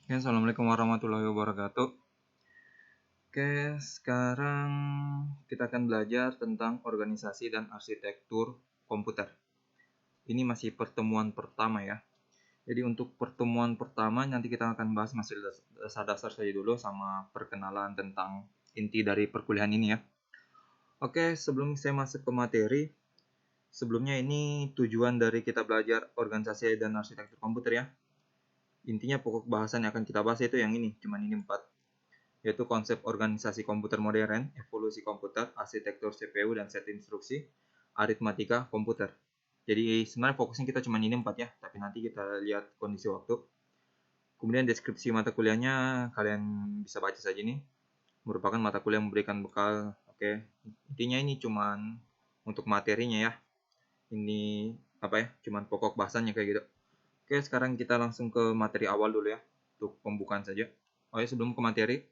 Oke, Assalamualaikum warahmatullahi wabarakatuh. Oke, sekarang kita akan belajar tentang organisasi dan arsitektur komputer. Ini masih pertemuan pertama ya. Jadi untuk pertemuan pertama nanti kita akan bahas masih dasar-dasar saja dulu sama perkenalan tentang inti dari perkuliahan ini ya. Oke, sebelum saya masuk ke materi, sebelumnya ini tujuan dari kita belajar organisasi dan arsitektur komputer ya. Intinya pokok bahasan yang akan kita bahas itu yang ini, cuman ini 4. Yaitu konsep organisasi komputer modern, evolusi komputer, arsitektur CPU dan set instruksi, aritmatika komputer. Jadi sebenarnya fokusnya kita cuma ini 4 ya, tapi nanti kita lihat kondisi waktu. Kemudian deskripsi mata kuliahnya kalian bisa baca saja nih. Merupakan mata kuliah yang memberikan bekal. Oke, intinya ini cuman untuk materinya ya. Ini apa ya? Cuman pokok bahasannya kayak gitu. Oke, sekarang kita langsung ke materi awal dulu ya, untuk pembukaan saja. Oh ya, sebelum ke materi,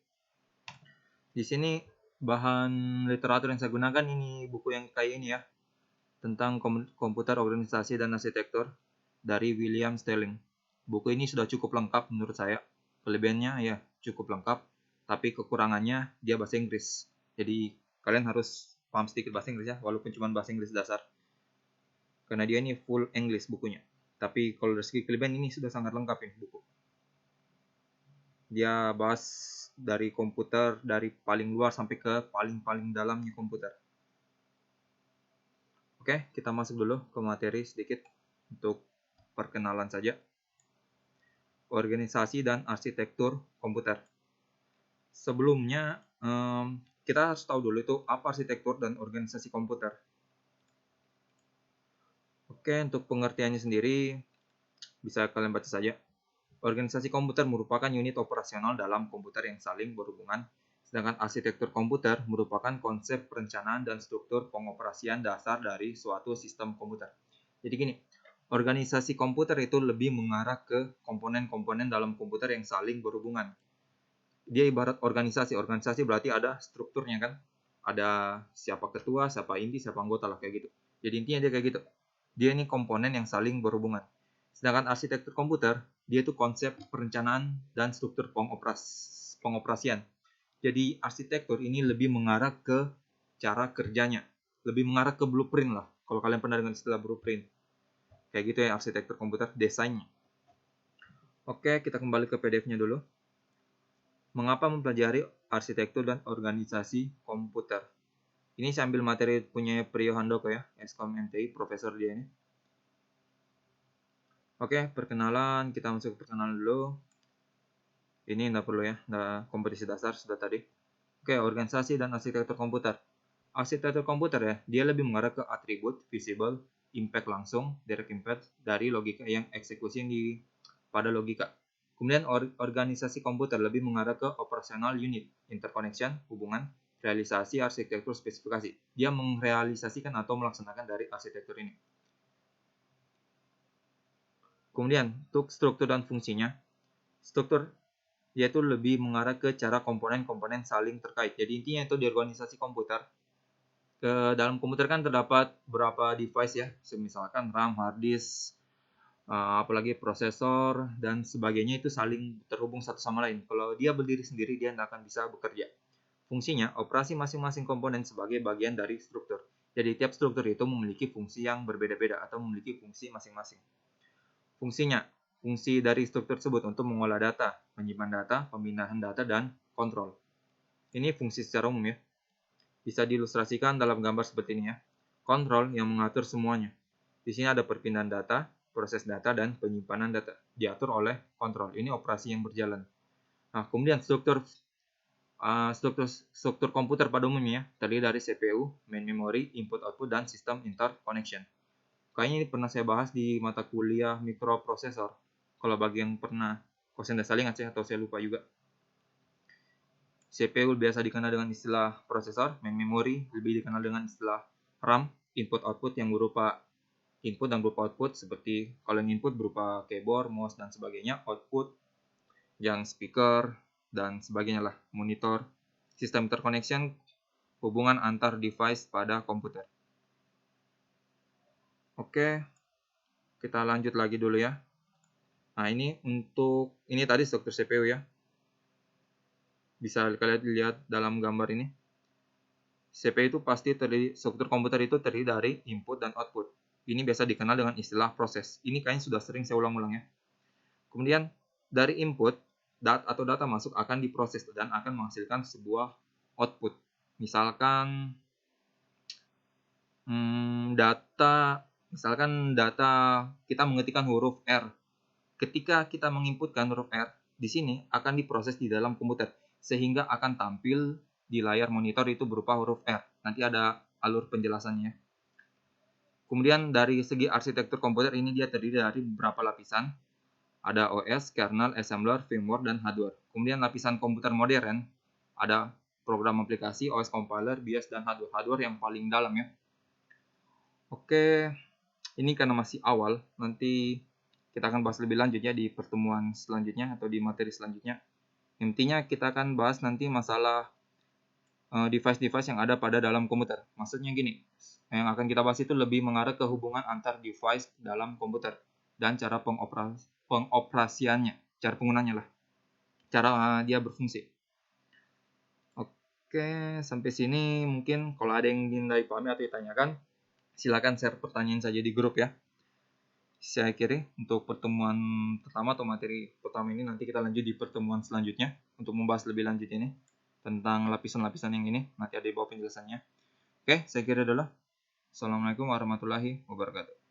di sini bahan literatur yang saya gunakan ini buku yang kayak ini ya, tentang komputer organisasi dan arsitektur dari William Stelling. Buku ini sudah cukup lengkap menurut saya. Kelebihannya ya cukup lengkap, tapi kekurangannya dia bahasa Inggris. Jadi kalian harus paham sedikit bahasa Inggris ya, walaupun cuma bahasa Inggris dasar. Karena dia ini full English bukunya. Tapi kalau dari segi kelebihan ini sudah sangat lengkap ini buku. Dia bahas dari komputer dari paling luar sampai ke paling dalamnya komputer. Oke, kita masuk dulu ke materi sedikit untuk perkenalan saja. Organisasi dan arsitektur komputer. Sebelumnya, kita harus tahu dulu itu apa arsitektur dan organisasi komputer. Oke, untuk pengertiannya sendiri bisa kalian baca saja. Organisasi komputer merupakan unit operasional dalam komputer yang saling berhubungan, sedangkan arsitektur komputer merupakan konsep perencanaan dan struktur pengoperasian dasar dari suatu sistem komputer. Jadi gini, organisasi komputer itu lebih mengarah ke komponen-komponen dalam komputer yang saling berhubungan. Dia ibarat organisasi. Organisasi berarti ada strukturnya kan. Ada siapa ketua, siapa inti, siapa anggota lah kayak gitu. Jadi intinya dia kayak gitu. Dia ini komponen yang saling berhubungan. Sedangkan arsitektur komputer, dia itu konsep perencanaan dan struktur pengoperasian. Jadi arsitektur ini lebih mengarah ke cara kerjanya. Lebih mengarah ke blueprint lah. Kalau kalian pernah dengar istilah blueprint. Kayak gitu ya arsitektur komputer, desainnya. Oke, kita kembali ke PDF-nya dulu. Mengapa mempelajari arsitektur dan organisasi komputer? Ini saya ambil materi punya Priyo Handoko ya, Eskom MTI, profesor dia ini. Oke, perkenalan, kita masuk ke perkenalan dulu. Ini enggak perlu ya, kompetisi dasar sudah tadi. Oke, organisasi dan arsitektur komputer. Arsitektur komputer ya, dia lebih mengarah ke atribut, visible, impact langsung, direct impact dari logika yang eksekusi yang pada logika. Kemudian organisasi komputer lebih mengarah ke operasional unit, interconnection, hubungan, realisasi, arsitektur, spesifikasi. Dia merealisasikan atau melaksanakan dari arsitektur ini. Kemudian, untuk struktur dan fungsinya, struktur yaitu lebih mengarah ke cara komponen-komponen saling terkait. Jadi intinya itu di organisasi komputer, ke dalam komputer kan terdapat beberapa device ya, misalkan RAM, hard disk, apalagi prosesor dan sebagainya itu saling terhubung satu sama lain. Kalau dia berdiri sendiri dia tidak akan bisa bekerja. Fungsinya, operasi masing-masing komponen sebagai bagian dari struktur. Jadi tiap struktur itu memiliki fungsi yang berbeda-beda atau memiliki fungsi masing-masing. Fungsinya, fungsi dari struktur tersebut untuk mengolah data, menyimpan data, pemindahan data, dan kontrol. Ini fungsi secara umum ya. Bisa diilustrasikan dalam gambar seperti ini ya. Kontrol yang mengatur semuanya. Di sini ada perpindahan data, proses data, dan penyimpanan data. Diatur oleh kontrol. Ini operasi yang berjalan. Nah, kemudian struktur komputer pada umumnya terdiri dari CPU, main memory, input output, dan sistem interconnection. Kayaknya ini pernah saya bahas di mata kuliah mikroprosesor. Kalau bagi yang pernah kosen dasar ingat saya atau saya lupa juga. CPU biasa dikenal dengan istilah prosesor, main memory lebih dikenal dengan istilah RAM, input output yang berupa input dan berupa output seperti kalau yang input berupa keyboard, mouse dan sebagainya, output yang speaker dan sebagainya lah, monitor. Sistem interconnection hubungan antar device pada komputer. Oke, kita lanjut lagi dulu ya. Nah, ini tadi struktur CPU ya. Bisa kalian lihat dalam gambar ini. CPU itu struktur komputer itu terdiri dari input dan output. Ini biasa dikenal dengan istilah proses. Ini kayaknya sudah sering saya ulang-ulang ya. Kemudian dari input atau data masuk akan diproses dan akan menghasilkan sebuah output. Misalkan data kita mengetikkan huruf R. Ketika kita menginputkan huruf R, di sini akan diproses di dalam komputer sehingga akan tampil di layar monitor itu berupa huruf R. Nanti ada alur penjelasannya. Kemudian dari segi arsitektur komputer ini dia terdiri dari beberapa lapisan. Ada OS, kernel, assembler, firmware, dan hardware. Kemudian lapisan komputer modern, ada program aplikasi, OS compiler, BIOS, dan hardware yang paling dalam ya. Oke, ini karena masih awal, nanti kita akan bahas lebih lanjutnya di pertemuan selanjutnya atau di materi selanjutnya. Intinya kita akan bahas nanti masalah device-device yang ada pada dalam komputer. Maksudnya gini, yang akan kita bahas itu lebih mengarah ke hubungan antar device dalam komputer dan cara pengoperasiannya, cara penggunanya lah, cara dia berfungsi. Oke, sampai sini mungkin kalau ada yang ingin dipahami atau ditanyakan, silakan share pertanyaan saja di grup ya. Saya akhiri untuk pertemuan pertama atau materi pertama ini, nanti kita lanjut di pertemuan selanjutnya untuk membahas lebih lanjut ini tentang lapisan-lapisan yang ini, nanti ada di bawah penjelasannya. Oke, saya kira dulu. Assalamualaikum warahmatullahi wabarakatuh.